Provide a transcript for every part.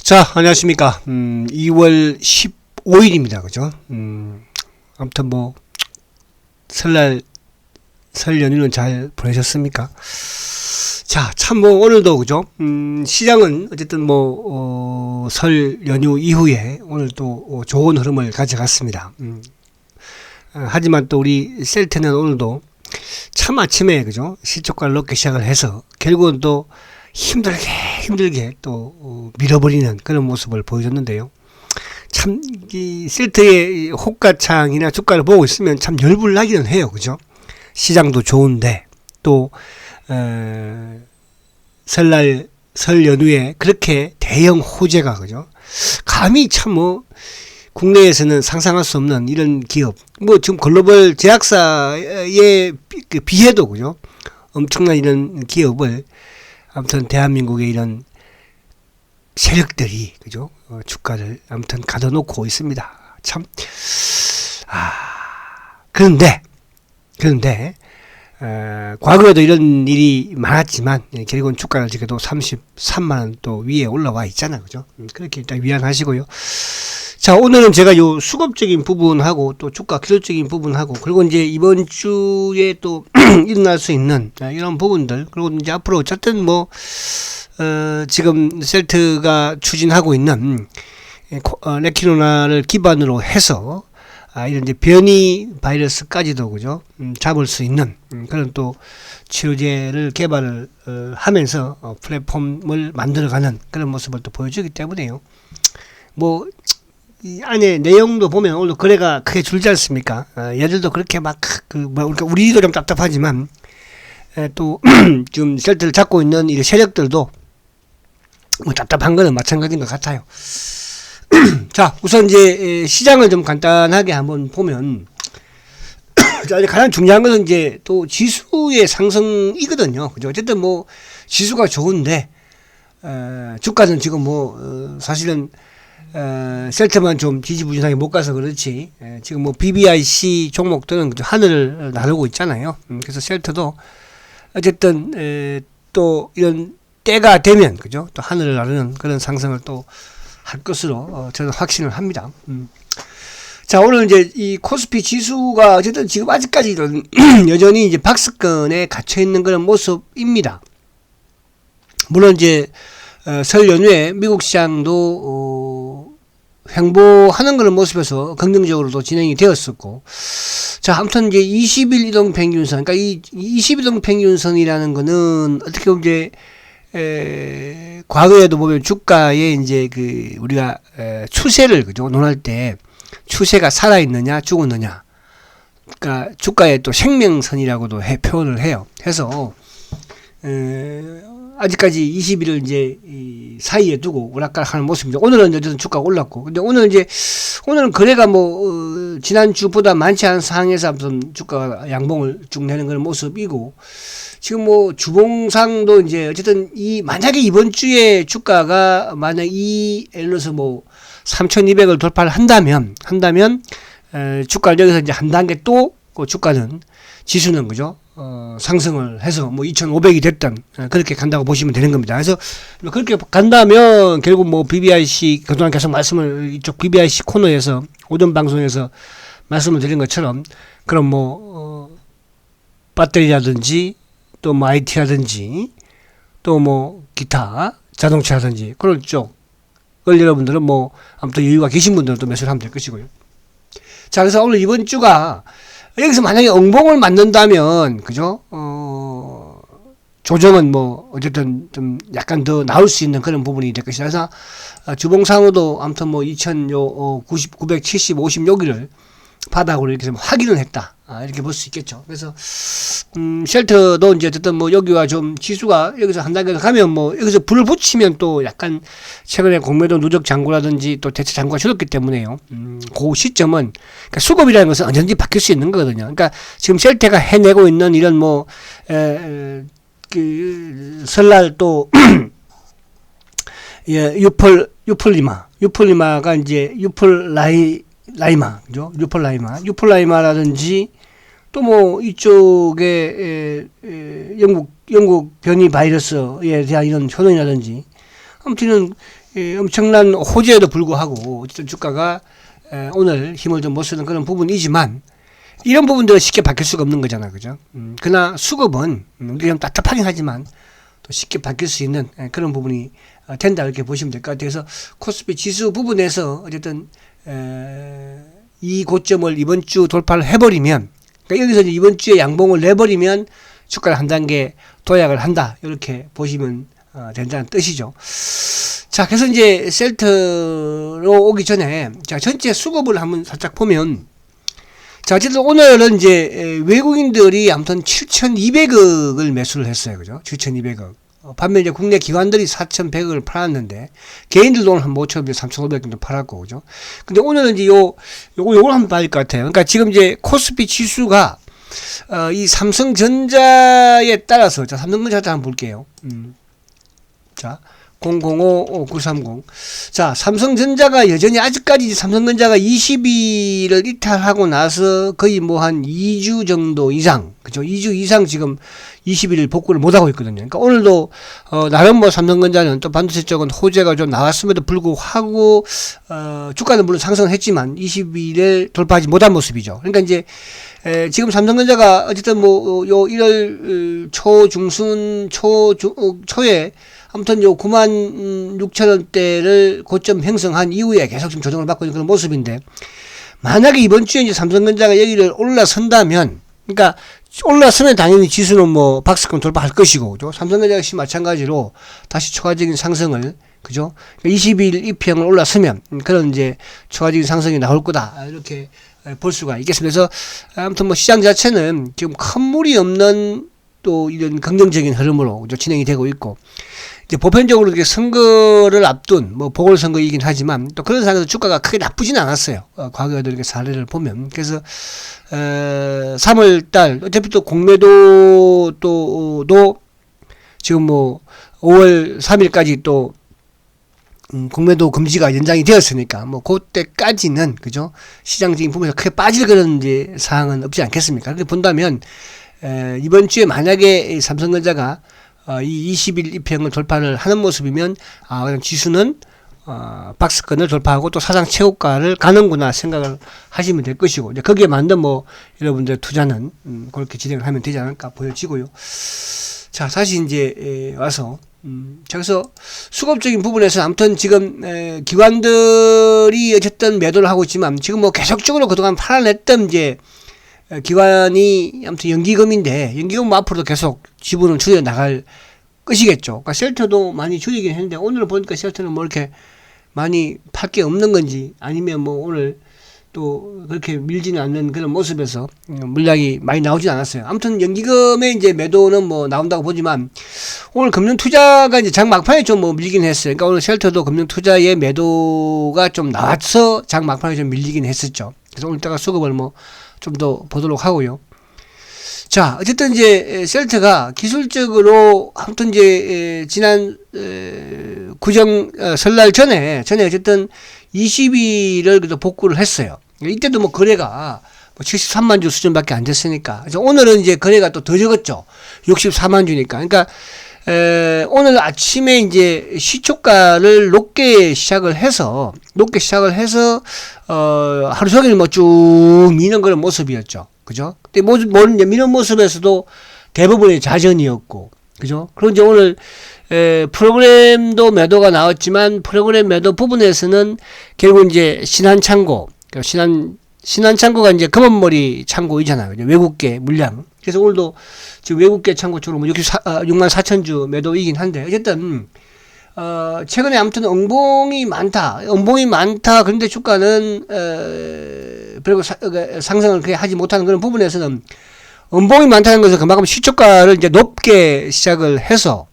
자, 안녕하십니까. 2월 15일입니다. 그죠? 아무튼 뭐, 설날, 설 연휴는 잘 보내셨습니까? 자, 참 뭐, 오늘도, 그죠? 시장은 어쨌든 뭐, 설 연휴 이후에 오늘 또 좋은 흐름을 가져갔습니다. 하지만 또 우리 셀트는 오늘도 참 아침에, 그죠? 시초가를 넣기 시작을 해서 결국은 또 힘들게 또 밀어버리는 그런 모습을 보여줬는데요. 참 이 셀트의 호가창이나 주가를 보고 있으면 참 열불나기는 해요. 그죠? 시장도 좋은데 또 설날 설 연휴에 그렇게 대형 호재가, 그죠? 감히 참 뭐 국내에서는 상상할 수 없는 이런 기업, 뭐 지금 글로벌 제약사에 비해도, 그죠? 엄청난 이런 기업을 아무튼 대한민국의 이런 세력들이, 그죠? 주가를 아무튼 가둬놓고 있습니다. 참, 그런데, 과거에도 이런 일이 많았지만, 결국은 주가를 지켜도 33만원 또 위에 올라와 있잖아요. 그죠? 그렇게 일단 위안하시고요. 자, 오늘은 제가 요 수급적인 부분하고 또 주가 기술적인 부분하고, 그리고 이제 이번 주에 또 일어날 수 있는 이런 부분들, 그리고 이제 앞으로 어쨌든 뭐, 지금 셀트가 추진하고 있는 레키노나를 기반으로 해서 이런 이제 변이 바이러스까지도, 그죠? 잡을 수 있는 그런 또 치료제를 개발을 하면서 플랫폼을 만들어가는 그런 모습을 또 보여주기 때문에요. 뭐, 이 안에 내용도 보면 오늘 거래가 크게 줄지 않습니까? 얘들도 그렇게 막, 우리도 좀 답답하지만, 또, 지금 셀트를 잡고 있는 이 세력들도 뭐 답답한 거는 마찬가지인 것 같아요. 자, 우선 이제 시장을 좀 간단하게 한번 보면, 가장 중요한 것은 이제 또 지수의 상승이거든요. 그죠? 어쨌든 뭐, 지수가 좋은데, 주가는 지금 뭐, 사실은, 셀트만 좀 지지부진하게 못 가서 그렇지, 지금 뭐 BBIC 종목들은 하늘을 나르고 있잖아요. 그래서 셀트도 어쨌든 또 이런 때가 되면, 그죠? 또 하늘을 나르는 그런 상승을 또 할 것으로 저는 확신을 합니다. 자, 오늘 이제 이 코스피 지수가 어쨌든 지금 아직까지는 여전히 이제 박스권에 갇혀 있는 그런 모습입니다. 물론 이제 설 연휴에 미국 시장도 횡보하는 그런 모습에서 긍정적으로도 진행이 되었었고, 자, 아무튼 이제 20일 이동 평균선, 그러니까 이 20일 평균선이라는 거는 어떻게 보면 이제 과거에도 보면 주가에 이제 우리가 추세를, 그죠? 논할 때 추세가 살아있느냐 죽었느냐, 그러니까 주가의 또 생명선이라고도 표현을 해요. 해서 아직까지 20일을 이제 이 사이에 두고 오락가락하는 모습입니다. 오늘은 어쨌든 주가가 올랐고, 근데 오늘은 거래가 뭐 지난주보다 많지 않은 상황에서 아무튼 주가가 양봉을 쭉 내는 그런 모습이고, 지금 뭐 주봉상도 이제 어쨌든 만약에 이번 주에 주가가 만약 예를 들어서 뭐 3,200을 돌파를 한다면 주가를 여기서 이제 한 단계 또 주가는 지수는, 그죠? 상승을 해서 뭐 2,500이 됐던 그렇게 간다고 보시면 되는 겁니다. 그래서 그렇게 간다면 결국 뭐 BBIC 그동안 계속 이쪽 BBIC 코너에서 오전 방송에서 말씀을 드린 것처럼 그럼 뭐 배터리라든지 또 뭐 IT라든지 또 뭐 기타 자동차라든지 그런 쪽을 여러분들은 뭐 아무튼 여유가 계신 분들은 또 매수를 하면 될 것이고요. 자, 그래서 오늘 이번 주가 여기서 만약에 엉봉을 맞는다면, 그죠? 조정은 뭐, 어쨌든 좀 약간 더 나올 수 있는 그런 부분이 될 것이다. 그래서, 주봉상으로도 아무튼 뭐, 970, 50 여기를 바닥으로 이렇게 좀 확인을 했다. 이렇게 볼 수 있겠죠. 그래서, 쉘터도 이제 어쨌든 뭐, 여기와 좀 지수가 여기서 한 단계 가면 뭐, 여기서 불을 붙이면 또 약간 최근에 공매도 누적 잔고라든지 또 대체 잔고가 줄었기 때문에요. 그 시점은, 그러니까 수급이라는 것은 언제든지 바뀔 수 있는 거거든요. 그러니까 지금 쉘터가 해내고 있는 이런 뭐, 설날 또, 예, 유폴리마가 이제 라이마, 그죠? 유폴라이마라든지 또 뭐 이쪽에 영국 변이 바이러스에 대한 이런 효능이라든지 아무튼 엄청난 호재에도 불구하고 어쨌든 주가가 오늘 힘을 좀 못 쓰는 그런 부분이지만 이런 부분들은 쉽게 바뀔 수가 없는 거잖아, 그죠? 그러나 수급은 우리가 좀 답답하긴 하지만 또 쉽게 바뀔 수 있는 그런 부분이 된다 이렇게 보시면 될 것 같아요. 그래서 코스피 지수 부분에서 어쨌든 이 고점을 이번 주 돌파를 해버리면, 그러니까 여기서 이번 주에 양봉을 내버리면 주가를 한 단계 도약을 한다 이렇게 보시면 된다는 뜻이죠. 자, 그래서 이제 셀트로 오기 전에 자 전체 수급을 한번 살짝 보면, 자 어쨌든 오늘은 이제 외국인들이 아무튼 7,200억을 매수를 했어요, 그죠? 7,200억. 반면 이제 국내 기관들이 4,100억을 팔았는데 개인들도 오늘 한 5,500, 3,500 정도 팔았고, 그죠? 근데 오늘은 이제 요걸 한번 봐야 될 것 같아요. 그러니까 지금 이제 코스피 지수가 이 삼성전자에 따라서, 자 삼성전자 한번 볼게요. 자 005930. 자, 삼성전자가 여전히 아직까지 삼성전자가 20일을 이탈하고 나서 거의 뭐 한 2주 정도 이상, 그죠? 2주 이상 지금 20일 복구를 못하고 있거든요. 그러니까 오늘도, 나름 뭐 삼성전자는 또 반도체 쪽은 호재가 좀 나왔음에도 불구하고, 주가는 물론 상승을 했지만 20일을 돌파하지 못한 모습이죠. 그러니까 이제, 지금 삼성전자가 어쨌든 뭐, 요 1월 초, 중순, 초에 아무튼 요 96,000원대를 고점 형성한 이후에 계속 지금 조정을 받고 있는 그런 모습인데, 만약에 이번 주에 이제 삼성전자가 여기를 올라선다면, 그러니까 올라서면 당연히 지수는 뭐 박스권 돌파할 것이고, 그죠? 삼성전자 역시 마찬가지로 다시 초과적인 상승을, 그죠? 20일 이평을 올라서면 그런 이제 초과적인 상승이 나올 거다 이렇게 볼 수가 있겠습니다. 그래서 아무튼 뭐 시장 자체는 지금 큰 무리 없는 또 이런 긍정적인 흐름으로 진행이 되고 있고, 이제 보편적으로 이렇게 선거를 앞둔 뭐 보궐선거이긴 하지만 또 그런 상황에서 주가가 크게 나쁘진 않았어요. 과거에도 이렇게 사례를 보면. 그래서 3월달 어차피 또 공매도 도 지금 뭐 5월 3일까지 또 공매도 금지가 연장이 되었으니까 뭐 그때까지는, 그죠? 시장적인 부분에서 크게 빠질 그런 이제 사항은 없지 않겠습니까? 그렇게 본다면 이번 주에 만약에 삼성전자가 이 20일 이평을 돌파를 하는 모습이면 그냥 지수는 박스권을 돌파하고 또 사상 최고가를 가는구나 생각을 하시면 될 것이고, 이제 거기에 맞는 뭐 여러분들 투자는 그렇게 진행을 하면 되지 않을까 보여지고요. 자, 다시 이제 와서 그래서 수급적인 부분에서 아무튼 지금 기관들이 어쨌든 매도를 하고 있지만 지금 뭐 계속적으로 그동안 팔아냈던 이제 기관이 아무튼 연기금인데, 연기금 뭐 앞으로도 계속 지분을 줄여 나갈 것이겠죠. 그러니까 쉘터도 많이 줄이긴 했는데 오늘 보니까 쉘터는 뭐 이렇게 많이 팔 게 없는 건지, 아니면 뭐 오늘 또 그렇게 밀지는 않는 그런 모습에서 물량이 많이 나오진 않았어요. 아무튼 연기금의 이제 매도는 뭐 나온다고 보지만 오늘 금융투자가 이제 장 막판에 좀 뭐 밀긴 했어요. 그러니까 오늘 쉘터도 금융투자의 매도가 좀 나와서 장 막판에 좀 밀리긴 했었죠. 그래서 오늘따라 수급을 뭐 좀 더 보도록 하고요. 자, 어쨌든 이제 셀트가 기술적으로 아무튼 이제 지난 구정 설날 전에 어쨌든 20일을 그래도 복구를 했어요. 이때도 뭐 거래가 73만 주 수준밖에 안 됐으니까. 그래서 오늘은 이제 거래가 또 더 적었죠. 64만 주니까. 그러니까 오늘 아침에 이제 시초가를 높게 시작을 해서 하루 종일 뭐 쭉 미는 그런 모습이었죠. 그죠? 근데 미는 모습에서도 대부분의 자전이었고, 그죠? 그리고 이제 오늘 프로그램도 매도가 나왔지만 프로그램 매도 부분에서는 결국 이제 신한창고, 신한창고가 이제 검은머리 창고이잖아요. 외국계 물량. 그래서 오늘도 지금 외국계 창고 쪽으로 뭐 6만 4천 주 매도이긴 한데, 어쨌든 최근에 아무튼 응봉이 많다. 그런데 주가는 별로 상승을 그렇게 하지 못하는 그런 부분에서는, 응봉이 많다는 것은 그만큼 시초가를 이제 높게 시작을 해서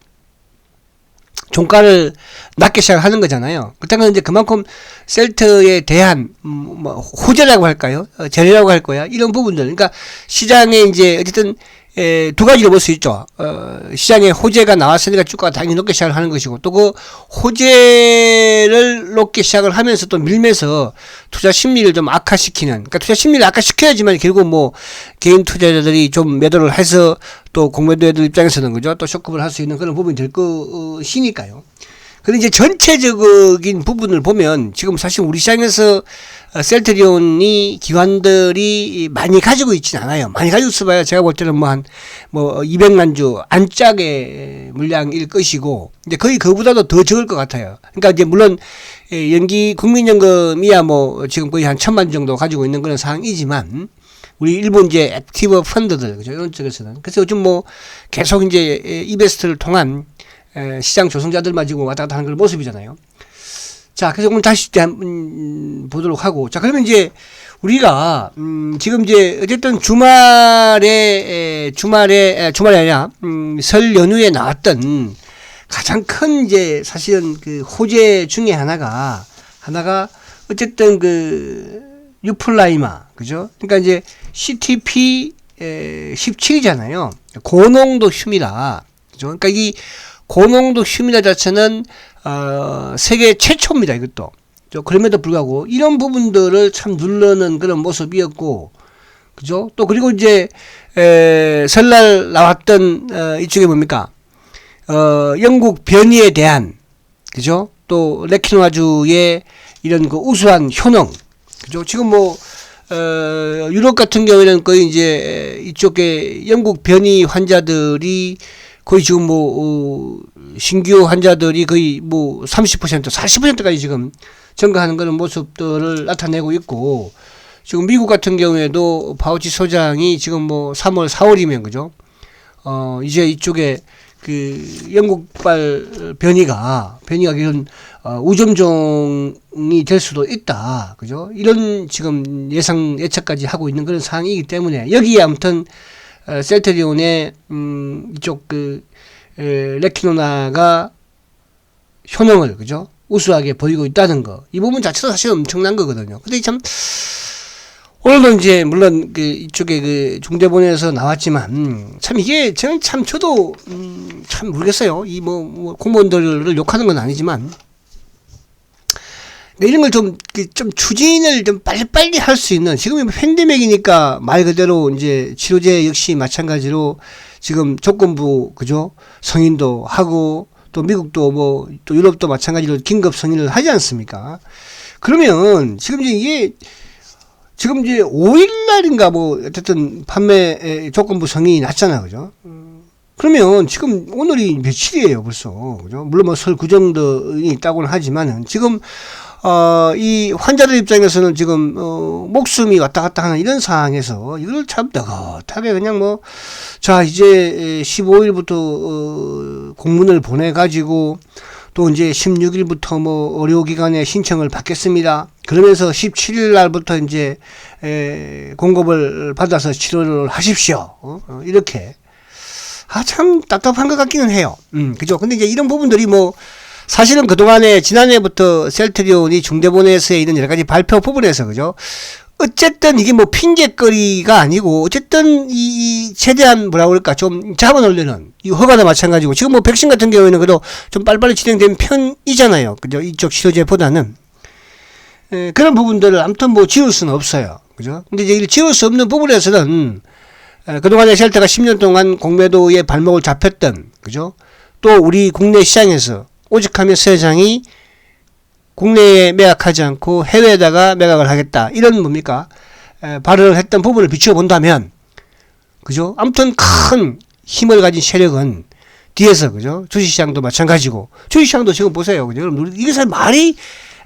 종가를 낮게 시작하는 거잖아요. 그렇다면 이제 그만큼 셀트에 대한 뭐 호재라고 할까요? 재료라고 할 거야. 이런 부분들. 그러니까 시장에 이제 어쨌든 두 가지로 볼 수 있죠. 시장에 호재가 나왔으니까 주가가 당연히 높게 시작을 하는 것이고, 또 그 호재를 높게 시작을 하면서 또 밀면서 투자 심리를 좀 악화시키는, 그러니까 투자 심리를 악화시켜야지만 결국 뭐 개인 투자자들이 좀 매도를 해서 또 공매도애들 입장에서는, 그죠? 또 쇼급을 할 수 있는 그런 부분이 될 것이니까요. 근데 이제 전체적인 부분을 보면 지금 사실 우리 시장에서 셀트리온이 기관들이 많이 가지고 있진 않아요. 많이 가지고 있어봐야 제가 볼 때는 뭐 200만 주 안짝의 물량일 것이고, 이제 거의 그보다도 더 적을 것 같아요. 그러니까 이제 물론 연기 국민연금이야 뭐 지금 거의 한 1000만 정도 가지고 있는 그런 상황이지만, 우리 일본 이제 액티브 펀드들, 그죠? 이런 쪽에서는. 그래서 요즘 뭐 계속 이제 이베스트를 통한 시장 조성자들만 지금 왔다 갔다 하는 그런 모습이잖아요. 자, 그래서 오늘 다시 보도록 하고. 자, 그러면 이제 우리가, 지금 이제 어쨌든 주말이 아니라, 설 연휴에 나왔던 가장 큰 이제 사실은 그 호재 중에 하나가 어쨌든 그 유플라이마, 그죠? 그러니까 이제 CTP 17이잖아요. 고농도 휴미라, 그죠? 그러니까 이 고농도 휴미라 자체는 세계 최초입니다. 이것도. 그럼에도 불구하고 이런 부분들을 참 누르는 그런 모습이었고, 그죠? 또 그리고 이제 설날 나왔던 이쪽에 뭡니까? 영국 변이에 대한, 그죠? 또 레키노아주의 이런 그 우수한 효능, 그죠? 지금 뭐 유럽 같은 경우에는 거의 이제 이쪽에 영국 변이 환자들이 거의 지금 뭐 신규 환자들이 거의 뭐 30%, 40%까지 지금 증가하는 그런 모습들을 나타내고 있고, 지금 미국 같은 경우에도 파우치 소장이 지금 뭐 3월, 4월이면, 그죠? 이제 이쪽에 그 영국발 변이가 이런 우점종이 될 수도 있다, 그죠? 이런 지금 예측까지 하고 있는 그런 상황이기 때문에, 여기에 아무튼 셀트리온의 이쪽 그 레키노나가 효능을, 그죠? 우수하게 보이고 있다는 거, 이 부분 자체도 사실 엄청난 거거든요. 근데 참 오늘도 이제 물론 그 이쪽에 그 중대본에서 나왔지만, 참 이게 저는 참 저도 참 모르겠어요. 이 뭐 공무원들을 욕하는 건 아니지만, 이런 걸 좀 추진을 좀 빨리빨리 할 수 있는, 지금 팬데믹이니까 말 그대로 이제 치료제 역시 마찬가지로 지금 조건부, 그죠? 승인도 하고, 또 미국도 뭐 또 유럽도 마찬가지로 긴급 승인을 하지 않습니까? 그러면 지금 이게 지금 이제 5일날인가 뭐 어쨌든 판매 조건부 승인이 났잖아, 그죠? 그러면 지금 오늘이 며칠이에요, 벌써, 그죠? 물론 뭐 설 그 정도는 있다고는 하지만은 지금 이 환자들 입장에서는 지금 목숨이 왔다 갔다 하는 이런 상황에서 이걸 참 느긋하게 그냥 뭐 자 이제 15일부터 공문을 보내 가지고 또 이제 16일부터 뭐 의료기관에 신청을 받겠습니다. 그러면서 17일 날부터 이제 공급을 받아서 치료를 하십시오. 이렇게 참 답답한 것 같기는 해요. 그죠? 근데 이제 이런 부분들이 뭐 사실은 그동안에 지난해부터 셀트리온이 중대본에서의 이런 여러 가지 발표 부분에서, 그죠? 어쨌든 이게 뭐 핑계거리가 아니고, 어쨌든 이 최대한 뭐라 그럴까 좀 잡아놓으려는 이 허가도 마찬가지고, 지금 뭐 백신 같은 경우에는 그래도 좀 빨리빨리 진행된 편이잖아요, 그죠? 이쪽 치료제보다는 그런 부분들을 아무튼 뭐 지울 수는 없어요, 그죠? 근데 이제 지울 수 없는 부분에서는 그동안에 셀트가 10년 동안 공매도의 발목을 잡혔던, 그죠? 또 우리 국내 시장에서 오직하며 세상이 국내에 매각하지 않고 해외에다가 매각을 하겠다, 이런 뭡니까 발언을 했던 부분을 비춰본다면, 그죠? 아무튼 큰 힘을 가진 세력은 뒤에서, 그죠? 주식시장도 마찬가지고, 주식시장도 지금 보세요, 그죠? 여러분 이게 사실 말이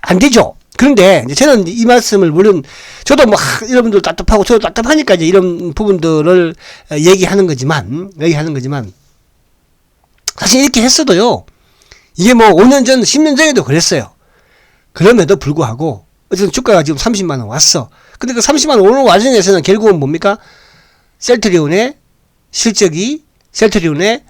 안 되죠. 그런데 이제 저는 이 말씀을 물론 저도 뭐 여러분들 답답하고 저도 답답하니까 이제 이런 부분들을 얘기하는 거지만 사실 이렇게 했어도요, 이게 뭐 5년 전, 10년 전에도 그랬어요. 그럼에도 불구하고 어쨌든 주가가 지금 30만원 왔어. 근데 그 30만원 오는 와중에서는 결국은 뭡니까? 셀트리온의 실적이, 셀트리온의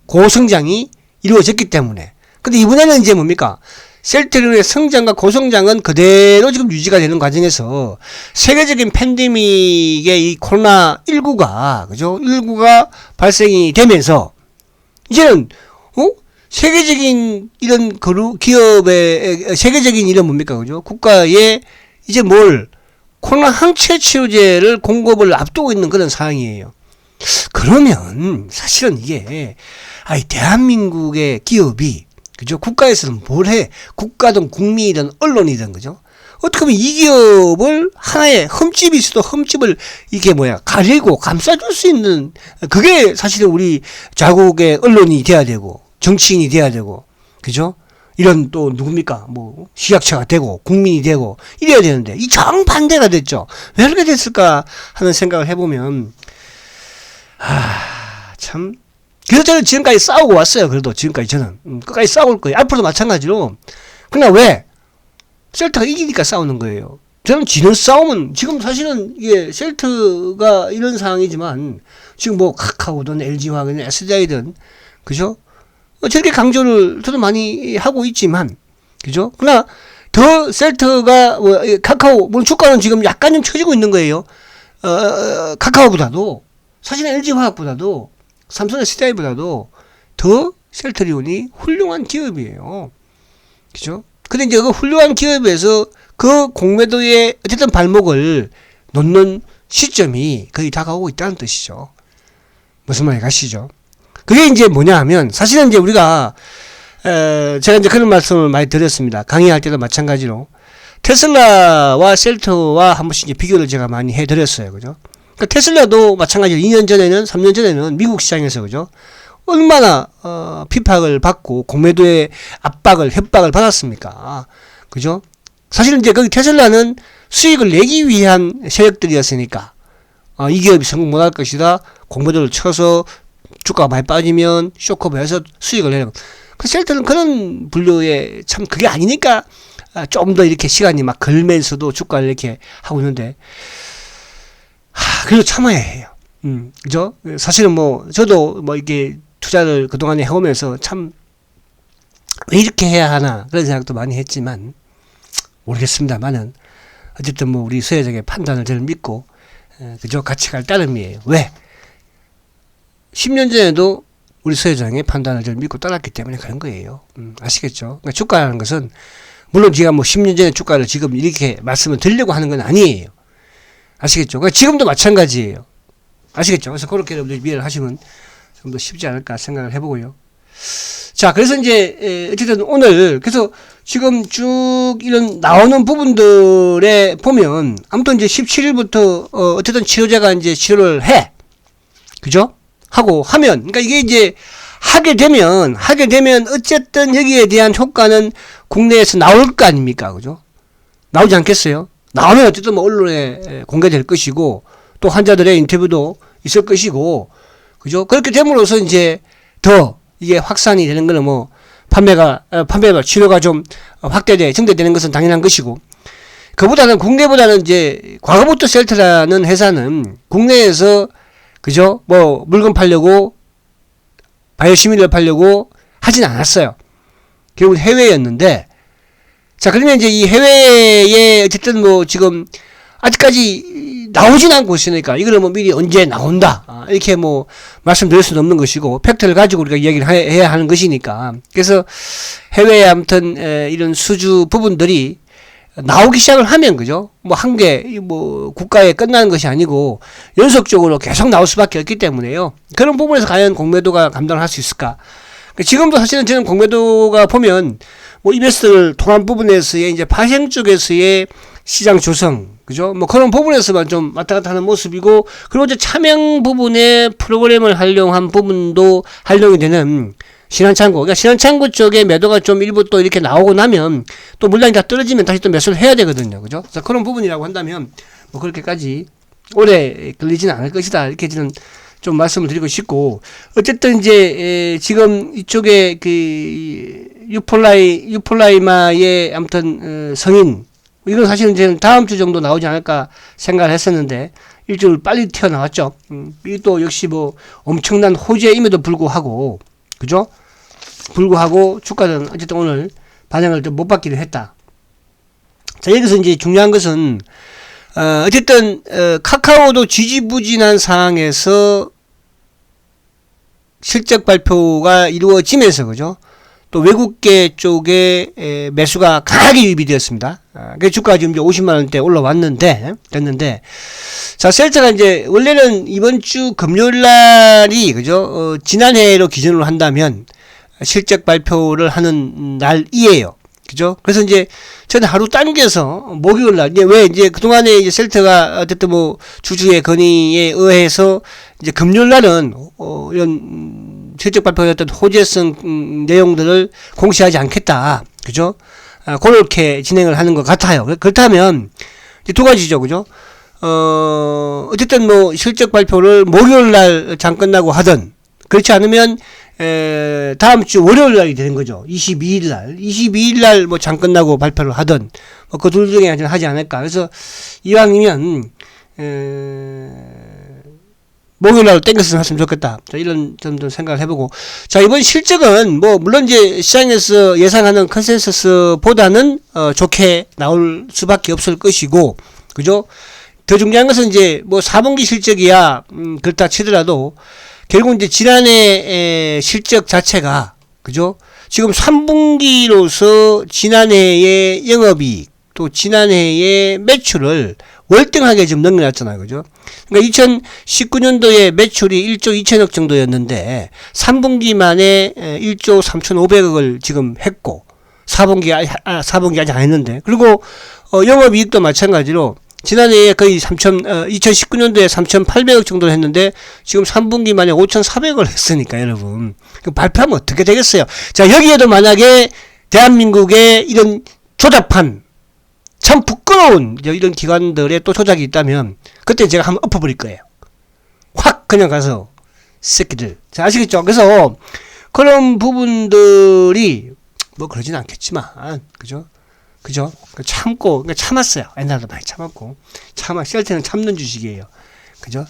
고성장이 이루어졌기 때문에. 근데 이번에는 이제 뭡니까? 셀트리온의 성장과 고성장은 그대로 지금 유지가 되는 과정에서 세계적인 팬데믹의 이 코로나19가, 그죠? 19가 발생이 되면서 이제는 세계적인 이런 기업의 세계적인 이런 뭡니까, 그죠? 국가에 이제 코로나 항체 치료제를 공급을 앞두고 있는 그런 상황이에요. 그러면 사실은 이게 대한민국의 기업이 그죠? 국가에서는 뭘 해? 국가든 국민이든 언론이든, 그죠? 어떻게 보면 이 기업을 하나의 흠집이 있어도 흠집을 이게 가리고 감싸줄 수 있는, 그게 사실은 우리 자국의 언론이 돼야 되고, 정치인이 돼야 되고, 그죠? 이런 또 누굽니까? 시각처가 되고, 국민이 되고, 이래야 되는데, 이 정반대가 됐죠. 왜 그렇게 됐을까 하는 생각을 해보면, 참. 그래서 저는 지금까지 싸우고 왔어요. 그래도 지금까지 저는. 끝까지 싸울 거예요. 앞으로도 마찬가지로. 그러나 왜? 셀트가 이기니까 싸우는 거예요. 저는 지는 싸움은, 지금 사실은 이게 셀트가 이런 상황이지만, 지금 카카오든 LG화학이든 SDI든, 그죠? 저렇게 강조를 저도 많이 하고 있지만, 그죠? 그러나 더 셀트가, 카카오, 물론 주가는 지금 약간 좀 처지고 있는 거예요. 카카오보다도, 사실은 LG화학보다도, 삼성 SDI보다도 더 셀트리온이 훌륭한 기업이에요. 그죠? 근데 이제 그 훌륭한 기업에서 그 공매도의 어쨌든 발목을 놓는 시점이 거의 다가오고 있다는 뜻이죠. 무슨 말이 가시죠? 그게 이제 뭐냐 하면, 사실은 이제 우리가, 제가 이제 그런 말씀을 많이 드렸습니다. 강의할 때도 마찬가지로. 테슬라와 셀트와 한 번씩 이제 비교를 제가 많이 해드렸어요. 그죠? 그러니까 테슬라도 마찬가지로 2년 전에는, 3년 전에는 미국 시장에서, 그죠? 얼마나 피박을 받고 공매도의 압박을 협박을 받았습니까? 그죠? 사실은 이제 거기 테슬라는 수익을 내기 위한 세력들이었으니까 이 기업이 성공 못할 것이다. 공매도를 쳐서 주가가 많이 빠지면 쇼커버해서 수익을 내는. 그 셀트는 그런 분류의 참 그게 아니니까 좀 더 이렇게 시간이 막 걸면서도 주가를 이렇게 하고 있는데 그래도 참아야 해요. 그죠? 사실은 저도 이게 투자를 그동안에 해오면서 참, 왜 이렇게 해야 하나, 그런 생각도 많이 했지만, 모르겠습니다만은, 어쨌든 우리 수혜장의 판단을 저는 믿고, 그저 같이 갈 따름이에요. 왜? 10년 전에도 우리 수혜장의 판단을 저는 믿고 따랐기 때문에 그런 거예요. 아시겠죠? 그러니까 주가라는 것은, 물론 제가 10년 전에 주가를 지금 이렇게 말씀을 드리려고 하는 건 아니에요. 아시겠죠? 그러니까 지금도 마찬가지예요. 아시겠죠? 그래서 그렇게 여러분들 이해를 하시면 좀 더 쉽지 않을까 생각을 해보고요. 자, 그래서 이제, 어쨌든 오늘, 그래서 지금 쭉 이런 나오는 부분들에 보면, 아무튼 이제 17일부터, 어쨌든 치료제가 이제 치료를 해. 그죠? 하고 하면, 그러니까 이게 이제 하게 되면, 어쨌든 여기에 대한 효과는 국내에서 나올 거 아닙니까? 그죠? 나오지 않겠어요? 나오면 어쨌든 언론에 공개될 것이고, 또 환자들의 인터뷰도 있을 것이고, 그죠? 그렇게 됨으로써 이제 더 이게 확산이 되는 거는 판매가 치료가 좀 증대되는 것은 당연한 것이고, 그보다는 국내보다는 이제 과거부터 셀트라는 회사는 국내에서 그죠? 물건 팔려고 바이오시밀러 팔려고 하진 않았어요. 결국 해외였는데, 자, 그러면 이제 이 해외에 어쨌든 지금 아직까지 나오진 않고 있으니까 이거는 미리 언제 나온다 이렇게 말씀드릴 수는 없는 것이고 팩트를 가지고 우리가 이야기를 해야 하는 것이니까. 그래서 해외에 아무튼 이런 수주 부분들이 나오기 시작을 하면, 그죠? 한 개 국가에 끝나는 것이 아니고 연속적으로 계속 나올 수밖에 없기 때문에요. 그런 부분에서 과연 공매도가 감당을 할 수 있을까? 지금도 사실은 저는 공매도가 보면 이베스트를 통한 부분에서의 이제 파생 쪽에서의 시장 조성, 그죠? 그런 부분에서만 좀 왔다 갔다 하는 모습이고, 그리고 이제 차명 부분에 프로그램을 활용한 부분도 활용이 되는 신한창고. 그러니까 신한창고 쪽에 매도가 좀 일부 또 이렇게 나오고 나면 또 물량이 다 떨어지면 다시 또 매수를 해야 되거든요. 그죠? 그래서 그런 부분이라고 한다면 그렇게까지 오래 걸리지는 않을 것이다. 이렇게 저는 좀 말씀을 드리고 싶고, 어쨌든 이제 지금 이쪽에 유폴라이마의 아무튼 성인, 이건 사실은 이제 다음 주 정도 나오지 않을까 생각을 했었는데 일주일 빨리 튀어나왔죠. 이또 역시 엄청난 호재임에도 불구하고, 그죠? 불구하고 주가는 어쨌든 오늘 반영을 좀 못 받기로 했다. 자, 여기서 이제 중요한 것은 어쨌든 카카오도 지지부진한 상황에서 실적 발표가 이루어지면서, 그죠? 또 외국계 쪽에 매수가 강하게 유입이 되었습니다. 그 주가가 지금 이제 50만원대 됐는데, 자, 셀트가 이제, 원래는 이번 주 금요일 날이, 그죠? 지난해로 기준으로 한다면, 실적 발표를 하는 날이에요. 그죠? 그래서 이제 저는 하루 당겨서 목요일 날, 이제 그동안에 이제 셀트가 어쨌든 뭐 주주의 건의에 의해서 이제 금요일 날은, 이런 실적 발표의 어떤 호재성 내용들을 공시하지 않겠다. 그죠? 그렇게 진행을 하는 것 같아요. 그렇다면, 이제 두 가지죠. 그죠? 어쨌든 뭐 실적 발표를 목요일 날 장 끝나고 하든, 그렇지 않으면 다음 주 월요일 날이 되는 거죠. 22일 날 뭐 장 끝나고 발표를 하든 뭐 그 둘 중에 하지 않을까. 그래서 이왕이면 목요일 날 땡겼으면 했으면 좋겠다. 자, 이런 점도 생각을 해보고. 자, 이번 실적은 뭐 물론 이제 시장에서 예상하는 컨센서스보다는 좋게 나올 수밖에 없을 것이고, 그죠? 더 중요한 것은 이제 뭐 4분기 실적이야 그렇다 치더라도 결국 이제 지난해 실적 자체가, 그죠? 지금 3분기로서 지난해의 영업이익 또 지난해의 매출을 월등하게 지금 넘겨놨잖아요. 그죠? 그러니까 2019년도에 매출이 1조 2천억 정도였는데 3분기 만에 1조 3,500억을 지금 했고 4분기 아직 안 했는데, 그리고 영업이익도 마찬가지로 지난해에 거의 2019년도에 3,800억 정도 했는데 지금 3분기 만에 5,400억을 했으니까 여러분 발표하면 어떻게 되겠어요? 자, 여기에도 만약에 대한민국의 이런 조잡한 참 부끄러운 이런 기관들의 또 조작이 있다면 그때 제가 한번 엎어버릴 거예요. 확 그냥 가서 새끼들. 자, 아시겠죠? 그래서 그런 부분들이 뭐 그러진 않겠지만, 그죠? 그죠? 참았어요. 옛날에도 많이 참았고. 셀트는 참는 주식이에요. 그죠?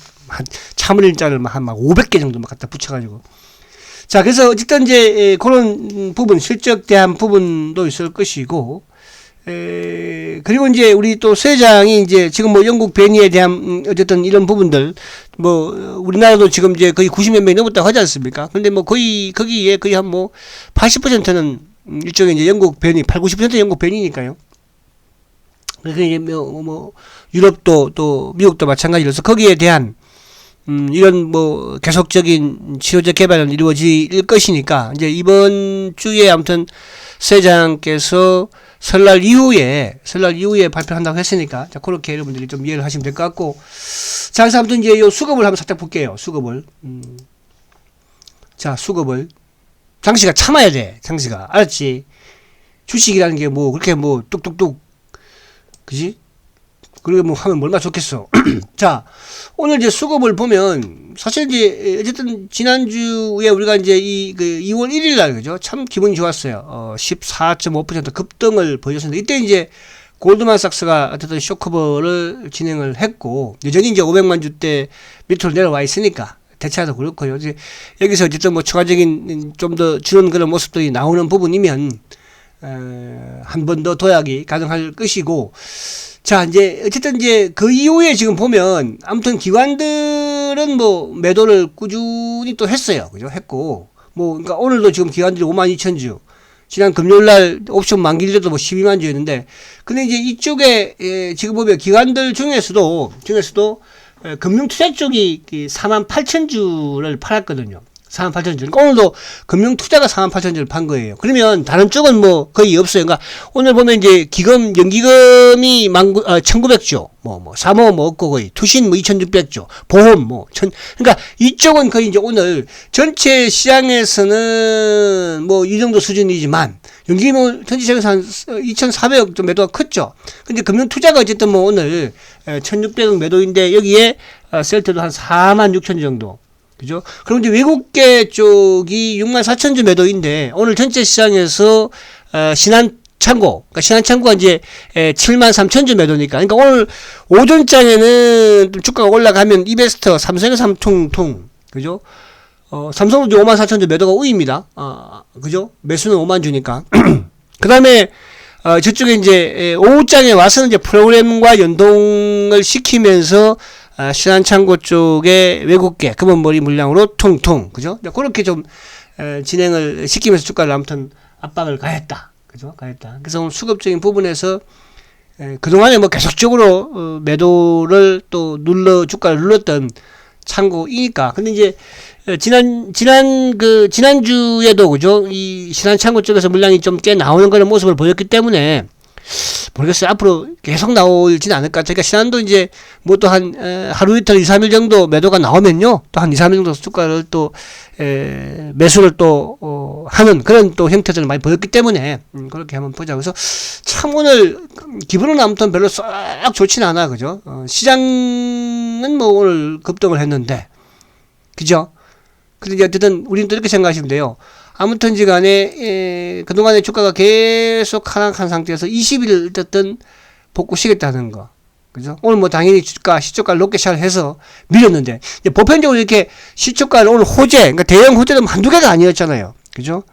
참을 일자를 한 500개 정도 갖다 붙여가지고. 자, 그래서 어쨌든 이제 그런 부분, 실적 대한 부분도 있을 것이고, 그리고 이제 우리 또 세장이 이제 지금 뭐 영국 변이에 대한 어쨌든 이런 부분들, 뭐 우리나라도 지금 이제 거의 90몇 명이 넘었다고 하지 않습니까? 근데 뭐 거기에 거의 한 뭐 80%는 일종의 이제 영국 변이, 80~90% 영국 변이니까요. 그래서 이제 뭐 유럽도 또 미국도 마찬가지로서 거기에 대한 이런 뭐 계속적인 치료제 개발은 이루어질 것이니까 이제 이번 주에 아무튼 세장께서 설날 이후에 발표한다고 했으니까 자, 그렇게 여러분들이 좀 이해를 하시면 될 것 같고. 자, 그래서 아무튼 이제 요 수급을 한번 살짝 볼게요. 수급을. 자, 수급을. 장씨가 참아야 돼. 장씨가. 알았지? 주식이라는 게 뭐, 그렇게 뭐, 뚝뚝뚝. 그지? 그리고 뭐 하면 얼마나 좋겠어. 자, 오늘 이제 수급을 보면, 사실 이제, 어쨌든, 지난주에 우리가 이제 2월 1일 날, 그죠? 참 기분이 좋았어요. 14.5% 급등을 보여줬습니다. 이때 이제, 골드만삭스가 어쨌든 쇼커버를 진행을 했고, 여전히 이제 500만 주대 밑으로 내려와 있으니까, 대체하도 그렇고요. 이제 여기서 어쨌든 뭐 추가적인 좀 더 줄은 그런 모습들이 나오는 부분이면 한 번 더 도약이 가능할 것이고. 자, 이제 어쨌든 이제 그 이후에 지금 보면 아무튼 기관들은 뭐 매도를 꾸준히 또 했어요. 그죠? 했고 뭐 그러니까 오늘도 지금 기관들이 52,000주. 지난 금요일 날 옵션 만기일도 뭐 12만 주였는데, 근데 이제 이쪽에 지금 보면 기관들 중에서도 금융투자 쪽이 48,000주를 팔았거든요. 48,000주. 그러니까 오늘도 금융투자가 48,000주를 판 거예요. 그러면 다른 쪽은 뭐 거의 없어요. 그러니까 오늘 보면 이제 연기금이 1,900조, 사모 없고 거의, 투신 2,600조, 보험 그러니까 이쪽은 거의 이제 오늘 전체 시장에서는 뭐 이 정도 수준이지만 연기금은 전체 시장에서 한 2,400억 좀 매도가 컸죠. 근데 금융투자가 어쨌든 뭐 오늘 1,600억 매도인데 여기에 셀트도 한 46,000 정도. 그죠? 그럼 이제 외국계 쪽이 64,000주 매도인데 오늘 전체 시장에서 신한창고가 이제 73,000주 매도니까, 그러니까 오늘 오전장에는 주가가 올라가면 이베스터 삼성에서 통통, 그죠? 삼성은 이제 54,000주 매도가 우위입니다. 그죠? 매수는 5만 주니까. 그 다음에 저쪽에 이제 오후장에 와서는 이제 프로그램과 연동을 시키면서 신한창고 쪽에 외국계 금원머리 물량으로 통통, 그죠? 그렇게 좀 진행을 시키면서 주가를 아무튼 압박을 가했다, 그죠? 가했다. 그래서 수급적인 부분에서 그동안에 뭐 계속적으로 매도를 또 주가를 눌렀던 창고이니까. 근데 이제 지난주에도 그죠? 이 신한 창고 쪽에서 물량이 좀 꽤 나오는 그런 모습을 보였기 때문에 모르겠어요. 앞으로 계속 나오진 않을까. 그러니까 신한도 이제 뭐 또 한 하루 이틀 2, 3일 정도 매도가 나오면요. 또 한 2, 3일 정도 주가를 또 매수를 또 하는 그런 또 형태들을 많이 보였기 때문에 그렇게 한번 보자. 그래서 참 오늘 기분은 아무튼 별로 썩 좋지는 않아. 그죠? 시장은 뭐 오늘 급등을 했는데 그죠? 근데 이제 어쨌든 우리는 또 이렇게 생각하시면 돼요. 아무튼지 간에 그동안에 주가가 계속 하락한 상태에서 20일을 어쨌든 복구 시겠다는 거. 그죠? 오늘 뭐 당연히 시초가를 높게 시작해서 밀었는데, 이제 보편적으로 이렇게 시초가를 오늘 호재, 그러니까 대형 호재도 한두 개가 아니었잖아요. 그죠?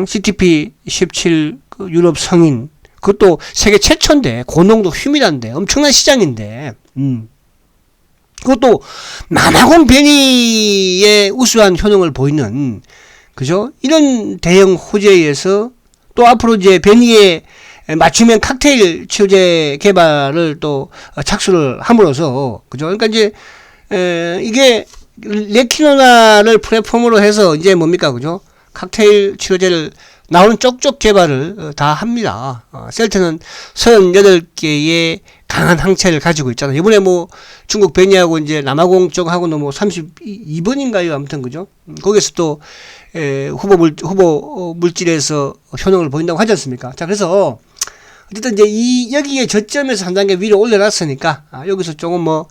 CTP 17 그 유럽 성인, 그것도 세계 최초인데, 고농도 휘밀한데, 엄청난 시장인데, 그것도 남아공 변이의 우수한 효능을 보이는, 그죠? 이런 대형 호재에서 또 앞으로 이제 변이에 맞춤형 칵테일 치료제 개발을 또 착수를 함으로써, 그죠? 그러니까 이제 이게 레키노나를 플랫폼으로 해서 이제 뭡니까, 그죠? 칵테일 치료제를 나오는 쪽쪽 개발을 다 합니다. 셀트는 38개의 강한 항체를 가지고 있잖아요. 이번에 뭐 중국 베니하고 이제 남아공 쪽하고는 뭐 32번인가요? 아무튼 그죠? 거기서 또 후보 물질에서 효능을 보인다고 하지 않습니까? 자, 그래서 어쨌든 이제 여기에 저점에서 한 단계 위로 올려놨으니까 여기서 조금 뭐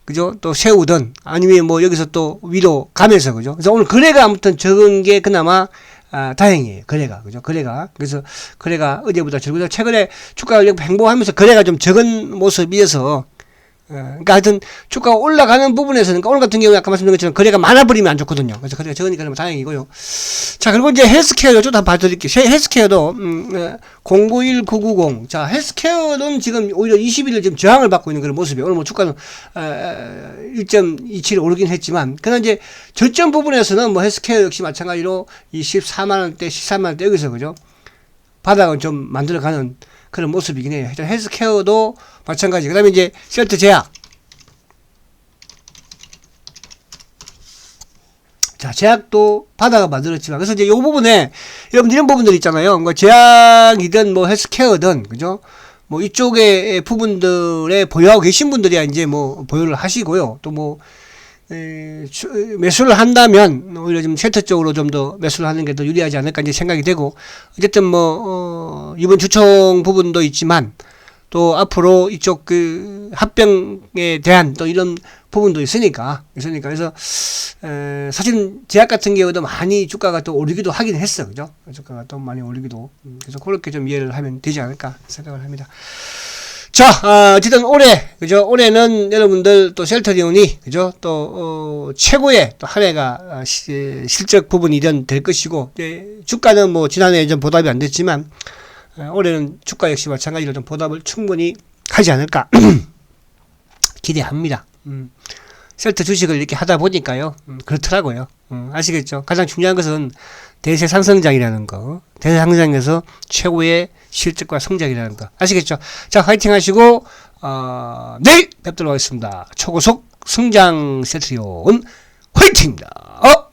그죠? 또 세우든 아니면 뭐 여기서 또 위로 가면서 그죠? 그래서 오늘 거래가 아무튼 적은 게 그나마 다행이에요. 거래가. 그죠? 거래가. 그래서 거래가 어제보다 적고, 최근에 주가가 횡보하면서 거래가 좀 적은 모습이어서, 그러니까 하여튼 주가가 올라가는 부분에서는, 그러니까 오늘 같은 경우에 아까 말씀드린 것처럼 거래가 많아버리면 안 좋거든요. 그래서 거래가 적으니까 다행이고요. 자, 그리고 이제 헬스케어도 좀 한번 봐드릴게요. 헬스케어도, 091990. 자, 헬스케어는 지금 오히려 20일을 지금 저항을 받고 있는 그런 모습이에요. 오늘 뭐 주가는, 1.27 오르긴 했지만, 그러나 이제 저점 부분에서는 뭐 헬스케어 역시 마찬가지로 이 14만원대, 13만원대 여기서, 그죠? 바닥을 좀 만들어가는 그런 모습이긴 해요. 헬스케어도 마찬가지. 그 다음에 이제 셀트 제약. 자, 제약도 바닥을 만들었지만, 그래서 이제 요 부분에, 여러분 이런 부분들 있잖아요. 뭐 제약이든 뭐 헬스케어든, 그죠? 뭐 이쪽의 부분들에 보유하고 계신 분들이야 이제 뭐 보유를 하시고요. 또 뭐, 매수를 한다면 오히려 좀 쉘터 쪽으로 좀 더 매수를 하는 게 더 유리하지 않을까 이제 생각이 되고, 어쨌든 뭐 이번 주총 부분도 있지만 또 앞으로 이쪽 그 합병에 대한 또 이런 부분도 있으니까 그래서 사실 제약 같은 경우도 많이 주가가 또 오르기도 하긴 했어. 그죠? 주가가 또 많이 오르기도. 그래서 그렇게 좀 이해를 하면 되지 않을까 생각을 합니다. 자, 어쨌든 그죠? 올해는 여러분들 또 셀터리온이, 그죠? 또, 최고의 또 한 해가, 실적 부분이든 될 것이고, 주가는 뭐 지난해 좀 보답이 안 됐지만, 올해는 주가 역시 마찬가지로 좀 보답을 충분히 하지 않을까 기대합니다. 셀터 주식을 이렇게 하다 보니까요, 그렇더라고요. 아시겠죠? 가장 중요한 것은 대세 상승장이라는 거, 대세 상승장에서 최고의 실적과 성장이라는 거 아시겠죠? 자, 화이팅 하시고 내일 뵙도록 하겠습니다. 초고속 성장 셀트리온 화이팅입니다.